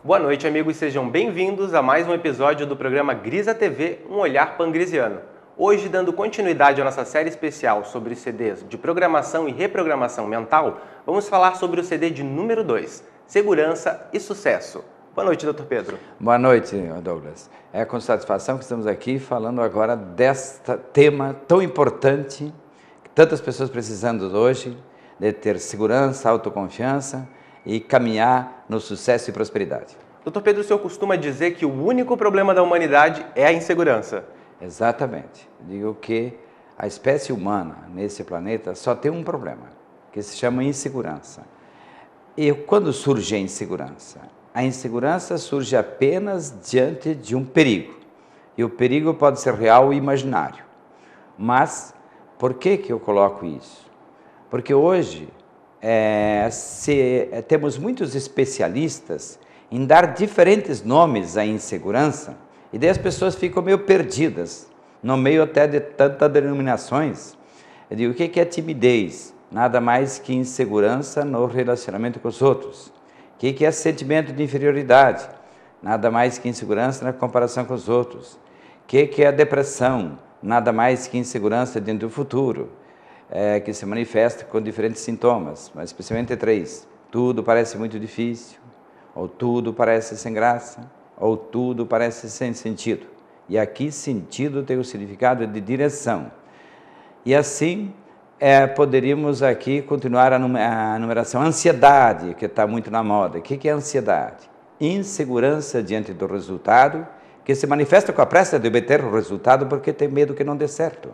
Boa noite, amigos, sejam bem-vindos a mais um episódio do programa Grisa TV, um olhar pangrisiano. Hoje, dando continuidade à nossa série especial sobre CDs de programação e reprogramação mental, vamos falar sobre o CD de número 2, Segurança e Sucesso. Boa noite, Dr. Pedro. Boa noite, Douglas. É com satisfação que estamos aqui falando agora deste tema tão importante, que tantas pessoas precisando hoje, de ter segurança, autoconfiança e caminhar no sucesso e prosperidade. Dr. Pedro, o senhor costuma dizer que o único problema da humanidade é a insegurança. Exatamente. Digo que a espécie humana nesse planeta só tem um problema, que se chama insegurança. E quando surge a insegurança? A insegurança surge apenas diante de um perigo. E o perigo pode ser real ou imaginário. Mas, por que eu coloco isso? Porque hoje temos muitos especialistas em dar diferentes nomes à insegurança, e daí as pessoas ficam meio perdidas, no meio até de tantas denominações. Eu digo, o que é timidez? Nada mais que insegurança no relacionamento com os outros. O que é sentimento de inferioridade? Nada mais que insegurança na comparação com os outros. O que é a depressão? Nada mais que insegurança dentro do futuro, que se manifesta com diferentes sintomas, mas especialmente 3. Tudo parece muito difícil, ou tudo parece sem graça, ou tudo parece sem sentido. E aqui sentido tem o significado de direção. E assim poderíamos aqui continuar a numeração. Ansiedade, que está muito na moda. O que é ansiedade? Insegurança diante do resultado, que se manifesta com a pressa de obter o resultado porque tem medo que não dê certo.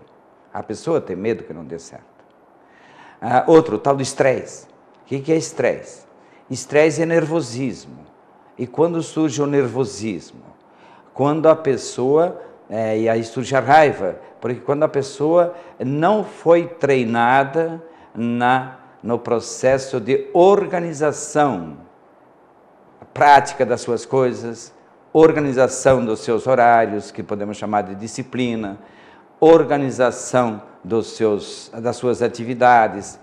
A pessoa tem medo que não dê certo. Outro, tal do estresse. O que é estresse? Estresse é nervosismo. E quando surge o nervosismo? Quando a pessoa, e aí surge a raiva, porque quando a pessoa não foi treinada no processo de organização, prática das suas coisas, organização dos seus horários, que podemos chamar de disciplina, organização das suas atividades,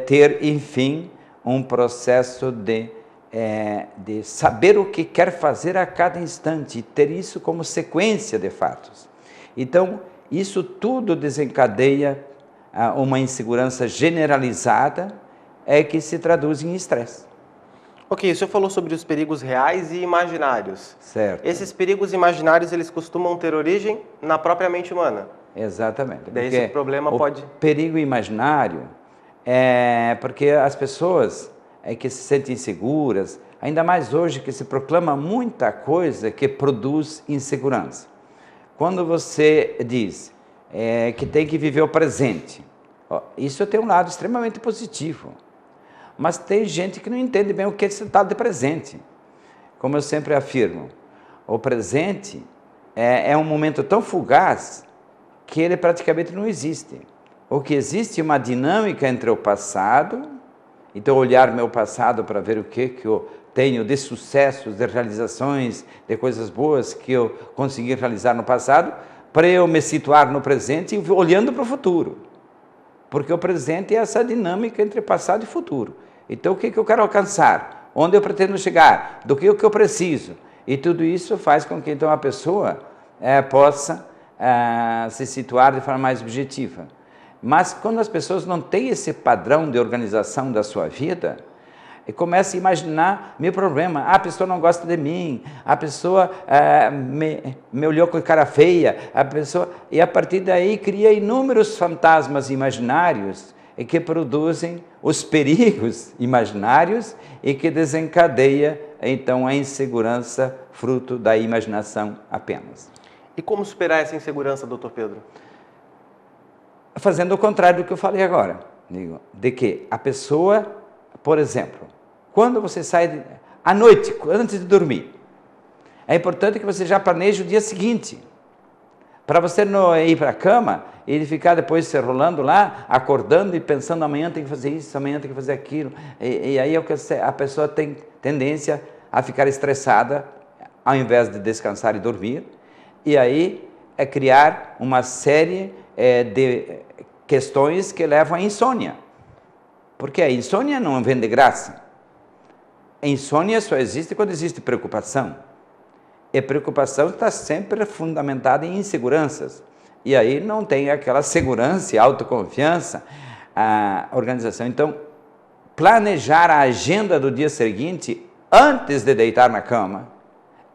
ter, enfim, um processo de saber o que quer fazer a cada instante, e ter isso como sequência de fatos. Então, isso tudo desencadeia uma insegurança generalizada, que se traduz em estresse. Ok, o senhor falou sobre os perigos reais e imaginários. Certo. Esses perigos imaginários, eles costumam ter origem na própria mente humana. Exatamente. Daí esse problema pode... perigo imaginário é porque as pessoas que se sentem inseguras, ainda mais hoje que se proclama muita coisa que produz insegurança. Quando você diz que tem que viver o presente, isso tem um lado extremamente positivo, mas tem gente que não entende bem o que é esse tal de presente. Como eu sempre afirmo, o presente é um momento tão fugaz que ele praticamente não existe. O que existe é uma dinâmica entre o passado, então olhar meu passado para ver o que eu tenho de sucessos, de realizações, de coisas boas que eu consegui realizar no passado, para eu me situar no presente e olhando para o futuro. Porque o presente é essa dinâmica entre passado e futuro. Então o que eu quero alcançar? Onde eu pretendo chegar? Do que eu preciso? E tudo isso faz com que então a pessoa possa se situar de forma mais objetiva. Mas quando as pessoas não têm esse padrão de organização da sua vida, começam a imaginar meu problema. A pessoa não gosta de mim, a pessoa me olhou com cara feia, e a partir daí cria inúmeros fantasmas imaginários que produzem os perigos imaginários e que desencadeia então a insegurança fruto da imaginação apenas. E como superar essa insegurança, Dr. Pedro? Fazendo o contrário do que eu falei agora, de que a pessoa, por exemplo, quando você sai à noite, antes de dormir, é importante que você já planeje o dia seguinte, para você não ir para a cama e ficar depois se rolando lá, acordando e pensando, amanhã tem que fazer isso, amanhã tem que fazer aquilo, e aí a pessoa tem tendência a ficar estressada, ao invés de descansar e dormir, e aí criar uma série de questões que levam à insônia. Porque a insônia não vem de graça. a insônia só existe quando existe preocupação. E preocupação está sempre fundamentada em inseguranças. E aí não tem aquela segurança e autoconfiança, a organização. Então, planejar a agenda do dia seguinte antes de deitar na cama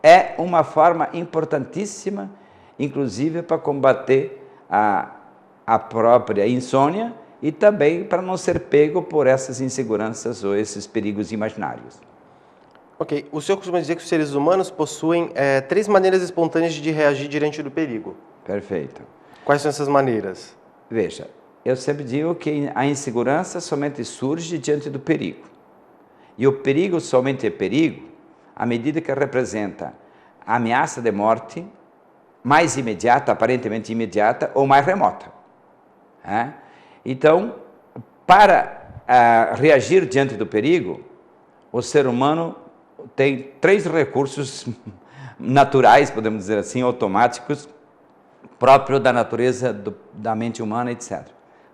é uma forma importantíssima, inclusive para combater a própria insônia e também para não ser pego por essas inseguranças ou esses perigos imaginários. Ok. O senhor costuma dizer que os seres humanos possuem 3 maneiras espontâneas de reagir diante do perigo. Perfeito. Quais são essas maneiras? Veja, eu sempre digo que a insegurança somente surge diante do perigo. E o perigo somente é perigo à medida que representa a ameaça de morte mais imediata, aparentemente imediata, ou mais remota. Então, para reagir diante do perigo, o ser humano tem 3 recursos naturais, podemos dizer assim, automáticos, próprios da natureza da mente humana, etc.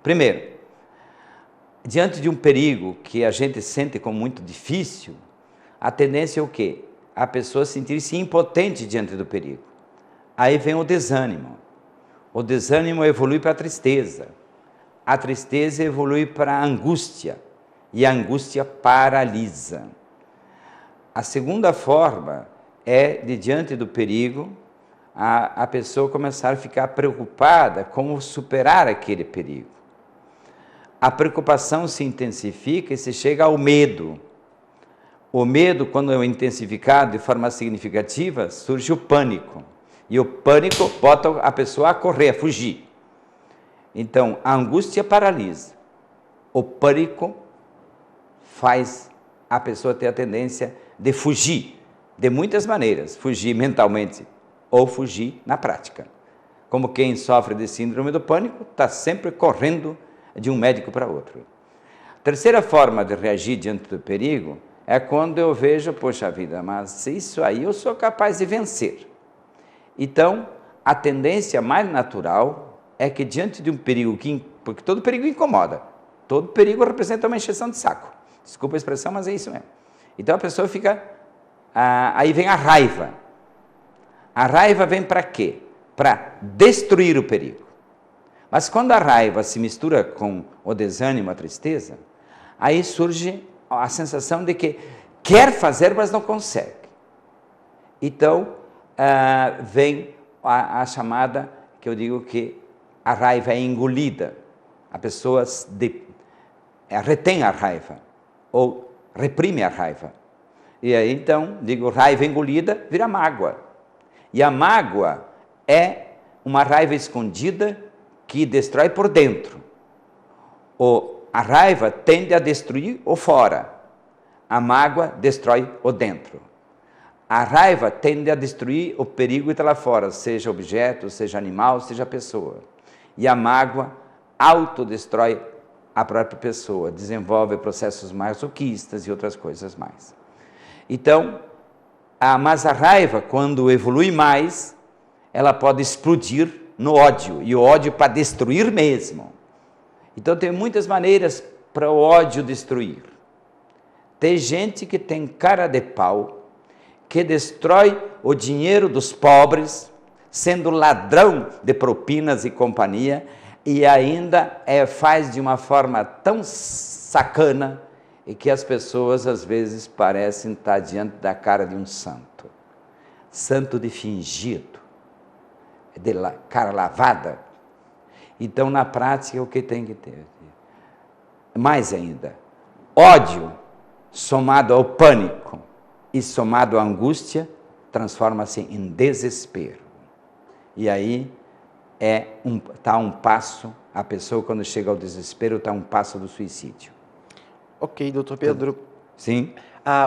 Primeiro, diante de um perigo que a gente sente como muito difícil, a tendência é o quê? A pessoa sentir-se impotente diante do perigo. Aí vem o desânimo. O desânimo evolui para a tristeza. A tristeza evolui para a angústia. E a angústia paralisa. A segunda forma é de, diante do perigo, a pessoa começar a ficar preocupada como superar aquele perigo. A preocupação se intensifica e se chega ao medo. O medo, quando é intensificado de forma significativa, surge o pânico. E o pânico bota a pessoa a correr, a fugir. Então, a angústia paralisa. O pânico faz a pessoa ter a tendência de fugir, de muitas maneiras. Fugir mentalmente ou fugir na prática. Como quem sofre de síndrome do pânico, está sempre correndo de um médico para outro. Terceira forma de reagir diante do perigo é quando eu vejo, poxa vida, mas isso aí eu sou capaz de vencer. Então, a tendência mais natural é que diante de um perigo, porque todo perigo incomoda, todo perigo representa uma encheção de saco. Desculpa a expressão, mas é isso mesmo. Então a pessoa fica, aí vem a raiva. A raiva vem para quê? Para destruir o perigo. Mas quando a raiva se mistura com o desânimo, a tristeza, aí surge a sensação de que quer fazer, mas não consegue. Então, vem a chamada, que eu digo que a raiva é engolida. A pessoa retém a raiva, ou reprime a raiva. E aí, então, digo, raiva engolida vira mágoa. E a mágoa é uma raiva escondida que destrói por dentro. A raiva tende a destruir o fora. A mágoa destrói o dentro. A raiva tende a destruir o perigo que está lá fora, seja objeto, seja animal, seja pessoa. E a mágoa autodestrói a própria pessoa, desenvolve processos masoquistas e outras coisas mais. Então, mas a raiva, quando evolui mais, ela pode explodir no ódio, e o ódio para destruir mesmo. Então tem muitas maneiras para o ódio destruir. Tem gente que tem cara de pau, que destrói o dinheiro dos pobres, sendo ladrão de propinas e companhia, e ainda faz de uma forma tão sacana, e que as pessoas às vezes parecem estar diante da cara de um santo. Santo de fingido, de cara lavada. Então, na prática, o que tem que ter? Mais ainda, ódio somado ao pânico e somado à angústia, transforma-se em desespero. E aí está um passo, a pessoa quando chega ao desespero está um passo do suicídio. Ok, doutor Pedro. Sim.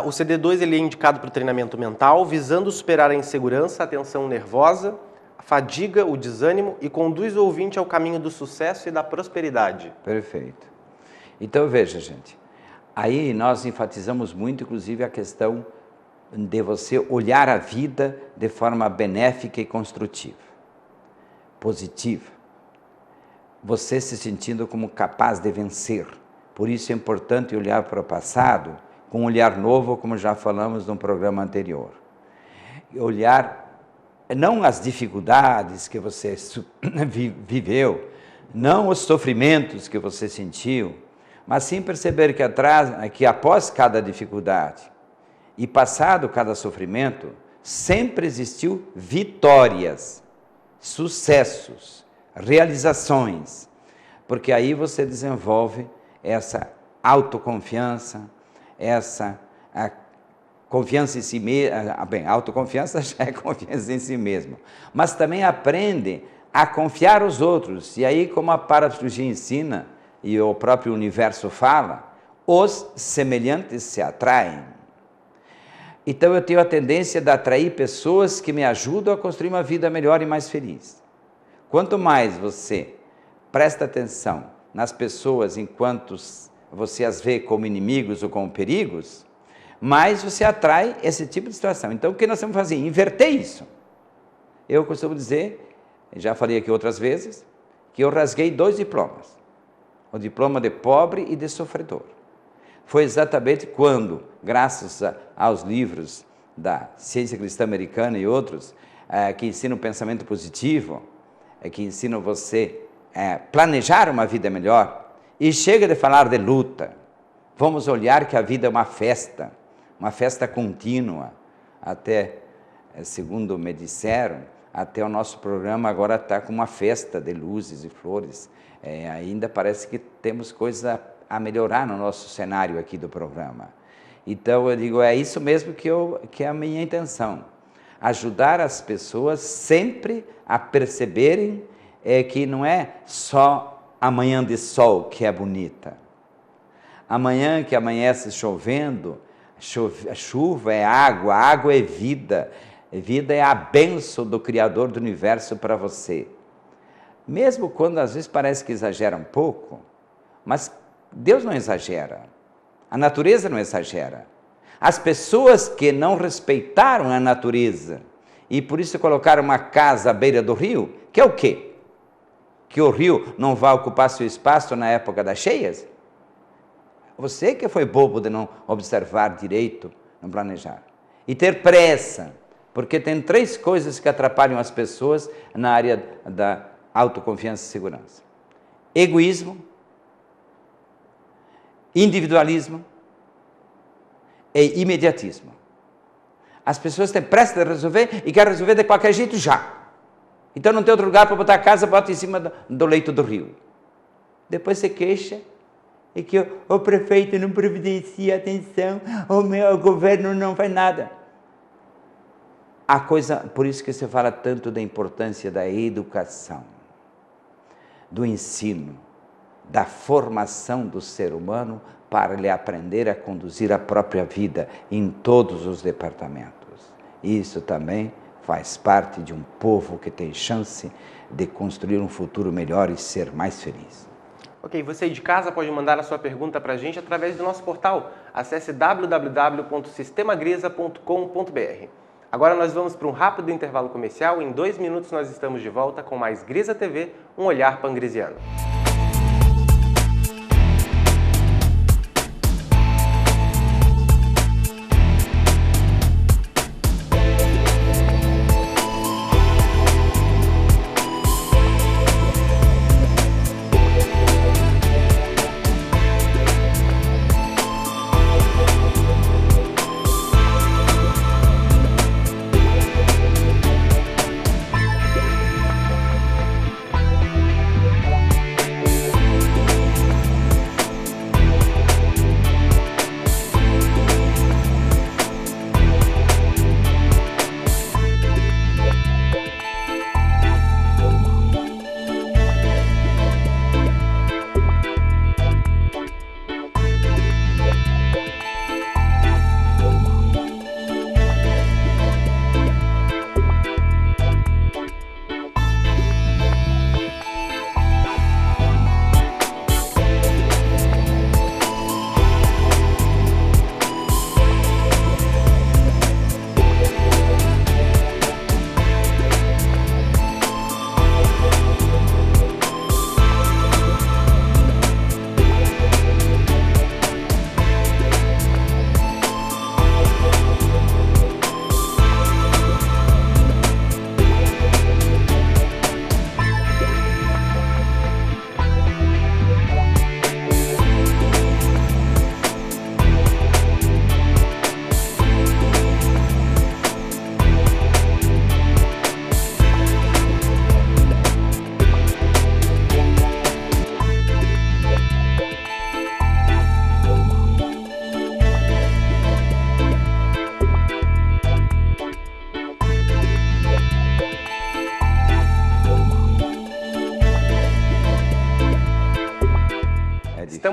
O CD2 ele é indicado para o treinamento mental, visando superar a insegurança, a tensão nervosa, a fadiga, o desânimo e conduz o ouvinte ao caminho do sucesso e da prosperidade. Perfeito. Então, veja, gente, aí nós enfatizamos muito, inclusive, a questão de você olhar a vida de forma benéfica e construtiva, positiva. Você se sentindo como capaz de vencer. Por isso é importante olhar para o passado com um olhar novo, como já falamos no programa anterior. Olhar não as dificuldades que você viveu, não os sofrimentos que você sentiu, mas sim perceber que após cada dificuldade e passado cada sofrimento, sempre existiu vitórias, sucessos, realizações, porque aí você desenvolve essa autoconfiança, essa confiança em si mesmo. Bem, autoconfiança já é confiança em si mesmo, mas também aprende a confiar nos outros. E aí, como a parapsicologia ensina, e o próprio universo fala, os semelhantes se atraem. Então eu tenho a tendência de atrair pessoas que me ajudam a construir uma vida melhor e mais feliz. Quanto mais você presta atenção nas pessoas enquanto você as vê como inimigos ou como perigos, mais você atrai esse tipo de situação. Então o que nós temos que fazer? Inverter isso. Eu costumo dizer, já falei aqui outras vezes, que eu rasguei 2 diplomas. O diploma de pobre e de sofredor. Foi exatamente quando, graças aos livros da ciência cristã americana e outros, que ensinam o pensamento positivo, que ensinam você a planejar uma vida melhor, e chega de falar de luta, vamos olhar que a vida é uma festa contínua, até, segundo me disseram, até o nosso programa agora está com uma festa de luzes e flores. Ainda parece que temos coisas a melhorar no nosso cenário aqui do programa. Então eu digo, é isso mesmo que é a minha intenção. Ajudar as pessoas sempre a perceberem que não é só a manhã de sol que é bonita. Amanhã que amanhece chovendo, a chuva é água, a água é vida. Vida é a bênção do Criador do Universo para você. Mesmo quando às vezes parece que exagera um pouco, mas Deus não exagera, a natureza não exagera. As pessoas que não respeitaram a natureza e por isso colocaram uma casa à beira do rio, que é o quê? Que o rio não vai ocupar seu espaço na época das cheias? Você que foi bobo de não observar direito, não planejar. E ter pressa, porque tem 3 coisas que atrapalham as pessoas na área da autoconfiança e segurança: egoísmo, individualismo e imediatismo. As pessoas têm pressa de resolver e querem resolver de qualquer jeito já. Então não tem outro lugar para botar a casa, bota em cima do leito do rio. Depois se queixa e que o prefeito não providencia atenção, o governo não faz nada. A coisa, por isso que se fala tanto da importância da educação, do ensino, da formação do ser humano para ele aprender a conduzir a própria vida em todos os departamentos. Isso também faz parte de um povo que tem chance de construir um futuro melhor e ser mais feliz. Ok, você aí de casa pode mandar a sua pergunta para a gente através do nosso portal. Acesse www.sistemagrisa.com.br. Agora nós vamos para um rápido intervalo comercial. Em 2 minutos nós estamos de volta com mais Grisa TV, um olhar pangrisiano.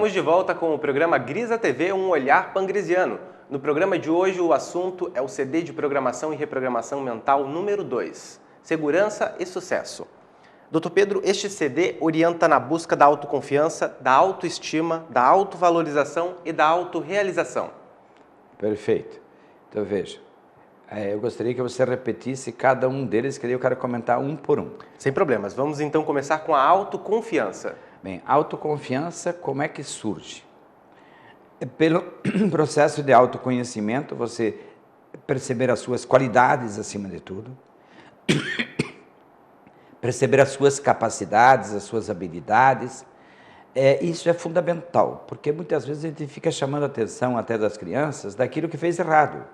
Estamos de volta com o programa Grisa TV, um olhar pangrisiano. No programa de hoje, o assunto é o CD de Programação e Reprogramação Mental número 2, Segurança e Sucesso. Dr. Pedro, este CD orienta na busca da autoconfiança, da autoestima, da autovalorização e da autorrealização. Perfeito. Então, veja, eu gostaria que você repetisse cada um deles, que daí eu quero comentar um por um. Sem problemas. Vamos então começar com a autoconfiança. Bem, autoconfiança, como é que surge? Pelo processo de autoconhecimento, você perceber as suas qualidades acima de tudo, perceber as suas capacidades, as suas habilidades. Isso é fundamental, porque muitas vezes a gente fica chamando a atenção até das crianças daquilo que fez errado.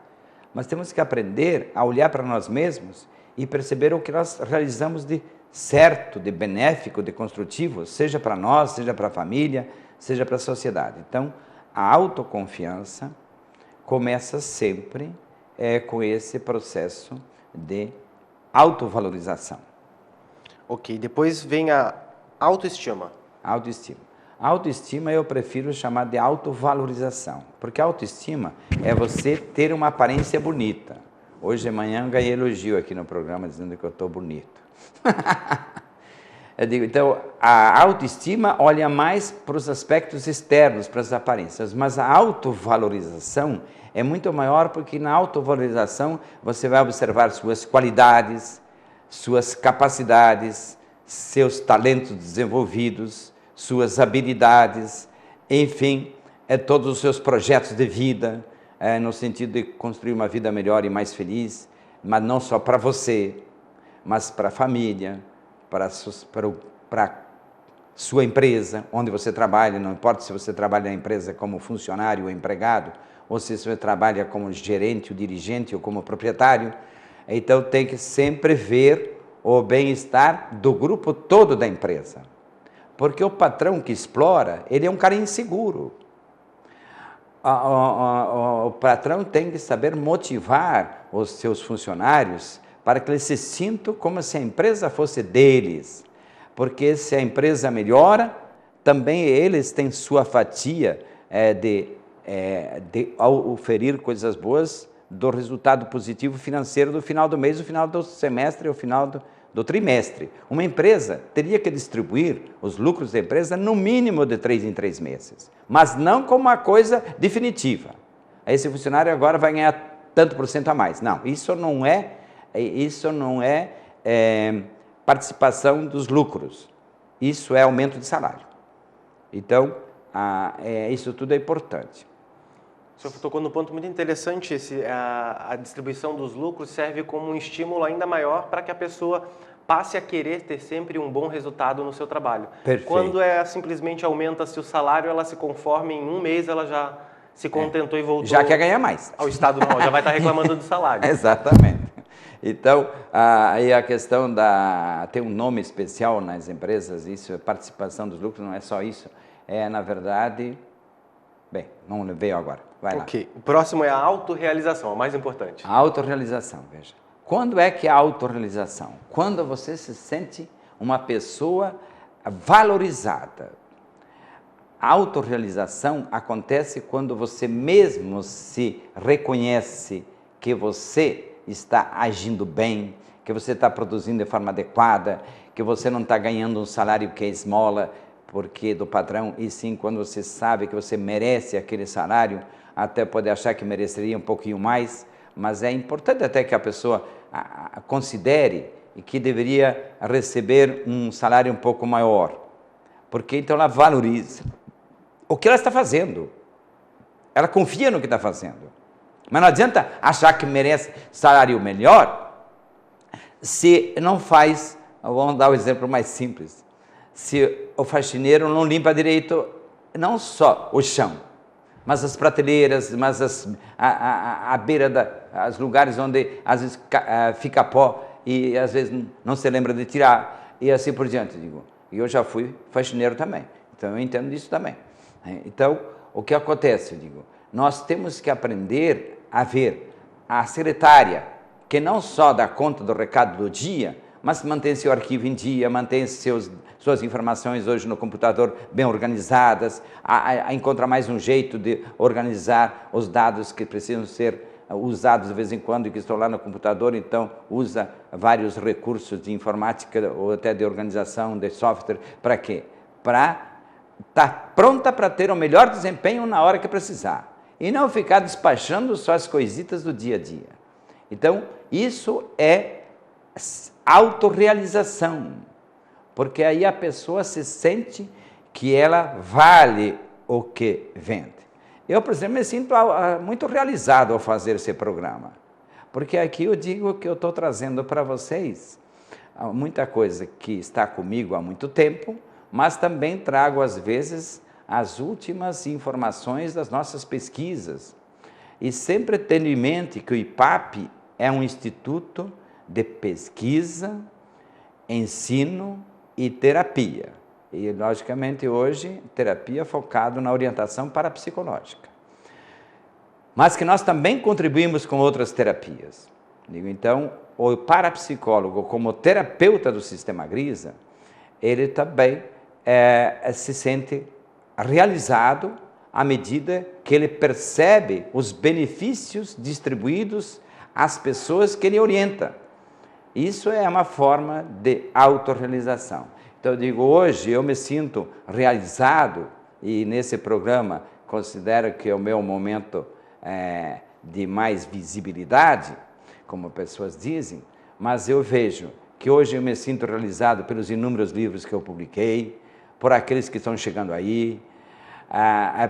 Mas temos que aprender a olhar para nós mesmos e perceber o que nós realizamos de certo, de benéfico, de construtivo, seja para nós, seja para a família, seja para a sociedade. Então, a autoconfiança começa sempre com esse processo de autovalorização. Ok, depois vem a autoestima. Autoestima. Autoestima eu prefiro chamar de autovalorização, porque autoestima é você ter uma aparência bonita. Hoje de manhã eu ganhei elogio aqui no programa dizendo que eu estou bonito. Eu digo, então, a autoestima olha mais para os aspectos externos, para as aparências, mas a autovalorização é muito maior, porque na autovalorização você vai observar suas qualidades, suas capacidades, seus talentos desenvolvidos, suas habilidades, enfim, todos os seus projetos de vida, no sentido de construir uma vida melhor e mais feliz, mas não só para você, mas para a família, para a sua empresa, onde você trabalha, não importa se você trabalha na empresa como funcionário ou empregado, ou se você trabalha como gerente ou dirigente ou como proprietário. Então tem que sempre ver o bem-estar do grupo todo da empresa, porque o patrão que explora, ele é um cara inseguro. O patrão tem que saber motivar os seus funcionários para que eles se sintam como se a empresa fosse deles, porque se a empresa melhora, também eles têm sua fatia de oferir coisas boas do resultado positivo financeiro do final do mês, do final do semestre ou final do trimestre. Uma empresa teria que distribuir os lucros da empresa no mínimo de 3 em 3 meses, mas não como uma coisa definitiva. Esse funcionário agora vai ganhar tanto por cento a mais. Não, isso não é participação dos lucros, isso é aumento de salário. Então, isso tudo é importante. O senhor tocou num ponto muito interessante, a distribuição dos lucros serve como um estímulo ainda maior para que a pessoa passe a querer ter sempre um bom resultado no seu trabalho. Perfeito. Quando simplesmente aumenta-se o salário, ela se conforma, em um mês ela já se contentou e voltou. Já quer ganhar mais. Ao estado normal, já vai estar reclamando do salário. Exatamente. Então, aí a questão tem um nome especial nas empresas, isso é participação dos lucros, não é só isso, na verdade, bem, não veio agora, vai lá. Ok, o próximo é a autorrealização, a mais importante. A autorrealização, veja. Quando é que é a autorrealização? Quando você se sente uma pessoa valorizada. A autorrealização acontece quando você mesmo se reconhece que você está agindo bem, que você está produzindo de forma adequada, que você não está ganhando um salário que é esmola porque do patrão, e sim quando você sabe que você merece aquele salário, até pode achar que mereceria um pouquinho mais, mas é importante até que a pessoa considere que deveria receber um salário um pouco maior, porque então ela valoriza o que ela está fazendo, ela confia no que está fazendo. Mas não adianta achar que merece salário melhor se não faz, vamos dar o exemplo mais simples, se o faxineiro não limpa direito não só o chão, mas as prateleiras, mas a beira, os lugares onde às vezes fica pó e às vezes não se lembra de tirar e assim por diante. E eu já fui faxineiro também, então eu entendo disso também. Então, o que acontece? Nós temos que aprender a ver a secretária, que não só dá conta do recado do dia, mas mantém seu arquivo em dia, mantém suas informações hoje no computador bem organizadas, encontra mais um jeito de organizar os dados que precisam ser usados de vez em quando e que estão lá no computador, então usa vários recursos de informática ou até de organização, de software, para quê? Para estar pronta para ter o melhor desempenho na hora que precisar e não ficar despachando só as coisitas do dia a dia. Então, isso é autorrealização, porque aí a pessoa se sente que ela vale o que vende. Eu, por exemplo, me sinto muito realizado ao fazer esse programa, porque aqui eu digo que eu estou trazendo para vocês muita coisa que está comigo há muito tempo, mas também trago, às vezes, as últimas informações das nossas pesquisas. E sempre tendo em mente que o IPAP é um instituto de pesquisa, ensino e terapia. E, logicamente, hoje, terapia focada na orientação parapsicológica. Mas que nós também contribuímos com outras terapias. Então, o parapsicólogo, como terapeuta do Sistema Grisa, ele também se sente realizado à medida que ele percebe os benefícios distribuídos às pessoas que ele orienta. Isso é uma forma de autorrealização. Então, eu digo, hoje eu me sinto realizado e nesse programa considero que é o meu momento de mais visibilidade, como pessoas dizem, mas eu vejo que hoje eu me sinto realizado pelos inúmeros livros que eu publiquei, por aqueles que estão chegando aí,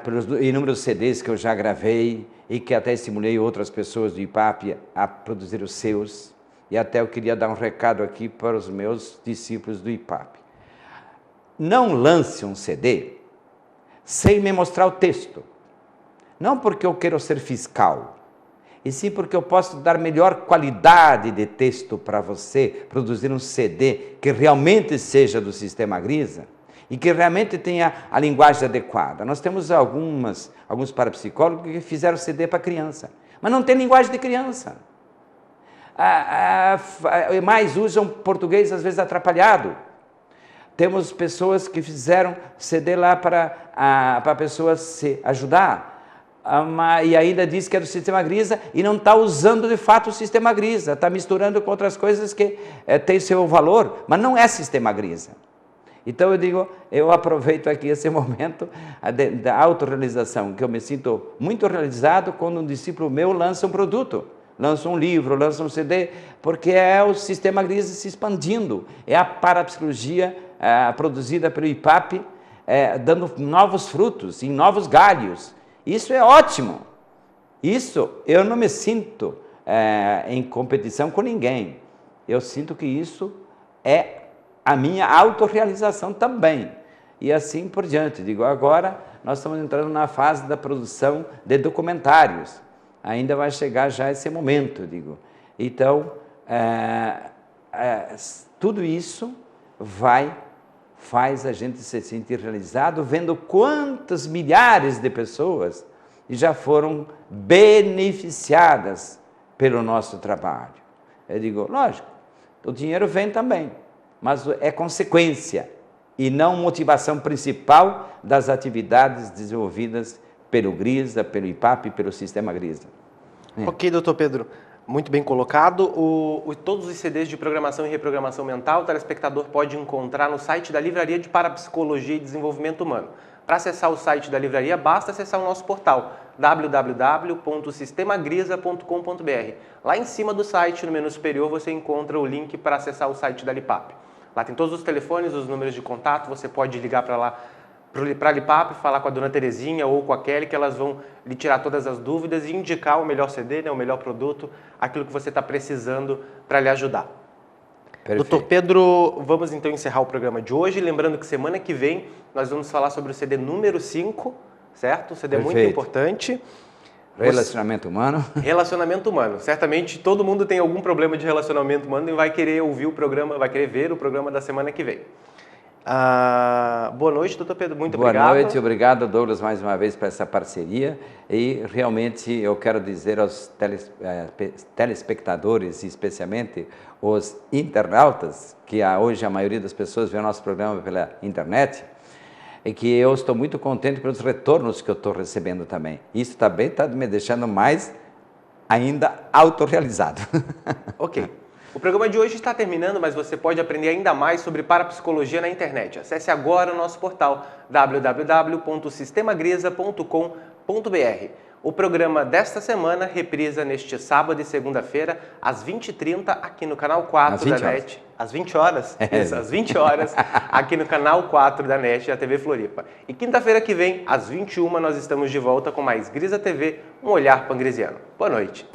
pelos inúmeros CDs que eu já gravei e que até estimulei outras pessoas do IPAP a produzir os seus. E até eu queria dar um recado aqui para os meus discípulos do IPAP. Não lance um CD sem me mostrar o texto. Não porque eu quero ser fiscal, e sim porque eu posso dar melhor qualidade de texto para você, produzir um CD que realmente seja do Sistema Grisa e que realmente tenha a linguagem adequada. Nós temos alguns parapsicólogos que fizeram CD para criança, mas não tem linguagem de criança. Mais usam português, às vezes, atrapalhado. Temos pessoas que fizeram CD lá para pessoas se ajudar, e ainda diz que é do Sistema Grisa e não está usando de fato o Sistema Grisa, está misturando com outras coisas que têm seu valor, mas não é Sistema Grisa. Então eu digo, eu aproveito aqui esse momento da autorrealização, que eu me sinto muito realizado quando um discípulo meu lança um produto, lança um livro, lança um CD, porque é o Sistema Grisa se expandindo, é a parapsicologia produzida pelo IPAP, dando novos frutos, em novos galhos. Isso é ótimo. Isso, eu não me sinto em competição com ninguém. Eu sinto que isso é a minha autorrealização também. E assim por diante. Digo, agora nós estamos entrando na fase da produção de documentários. Ainda vai chegar já esse momento, digo. Então, tudo isso faz a gente se sentir realizado, vendo quantas milhares de pessoas já foram beneficiadas pelo nosso trabalho. Eu digo, lógico, o dinheiro vem também, mas é consequência e não motivação principal das atividades desenvolvidas pelo Grisa, pelo IPAP e pelo Sistema Grisa. Ok, doutor Pedro. Muito bem colocado. Todos os CDs de programação e reprogramação mental, o telespectador pode encontrar no site da Livraria de Parapsicologia e Desenvolvimento Humano. Para acessar o site da livraria, basta acessar o nosso portal www.sistemagrisa.com.br. Lá em cima do site, no menu superior, você encontra o link para acessar o site da Lipap. Lá tem todos os telefones, os números de contato, você pode ligar para lá, para a Lipap, falar com a dona Terezinha ou com a Kelly, que elas vão lhe tirar todas as dúvidas e indicar o melhor CD, né, o melhor produto, aquilo que você está precisando para lhe ajudar. Perfeito. Doutor Pedro, vamos então encerrar o programa de hoje, lembrando que semana que vem nós vamos falar sobre o CD número 5, certo? Um CD muito importante. Relacionamento humano. Relacionamento humano. Certamente todo mundo tem algum problema de relacionamento humano e vai querer ouvir o programa, vai querer ver o programa da semana que vem. Boa noite, doutor Pedro, muito Boa obrigado. Boa noite, obrigado, Douglas, mais uma vez por essa parceria. E realmente eu quero dizer aos telespectadores, e especialmente os internautas, que hoje a maioria das pessoas vê o nosso programa pela internet, é que eu estou muito contente pelos retornos que eu estou recebendo também. Isso também está me deixando mais ainda autorrealizado. Ok. O programa de hoje está terminando, mas você pode aprender ainda mais sobre parapsicologia na internet. Acesse agora o nosso portal www.sistemagrisa.com.br. O programa desta semana reprisa neste sábado e segunda-feira, às 20h30, aqui no canal 4 da NET. Às 20 horas? Isso, às 20 horas, aqui no canal 4 da NET, da TV Floripa. E quinta-feira que vem, às 21h, nós estamos de volta com mais Grisa TV, um olhar pangrisiano. Boa noite.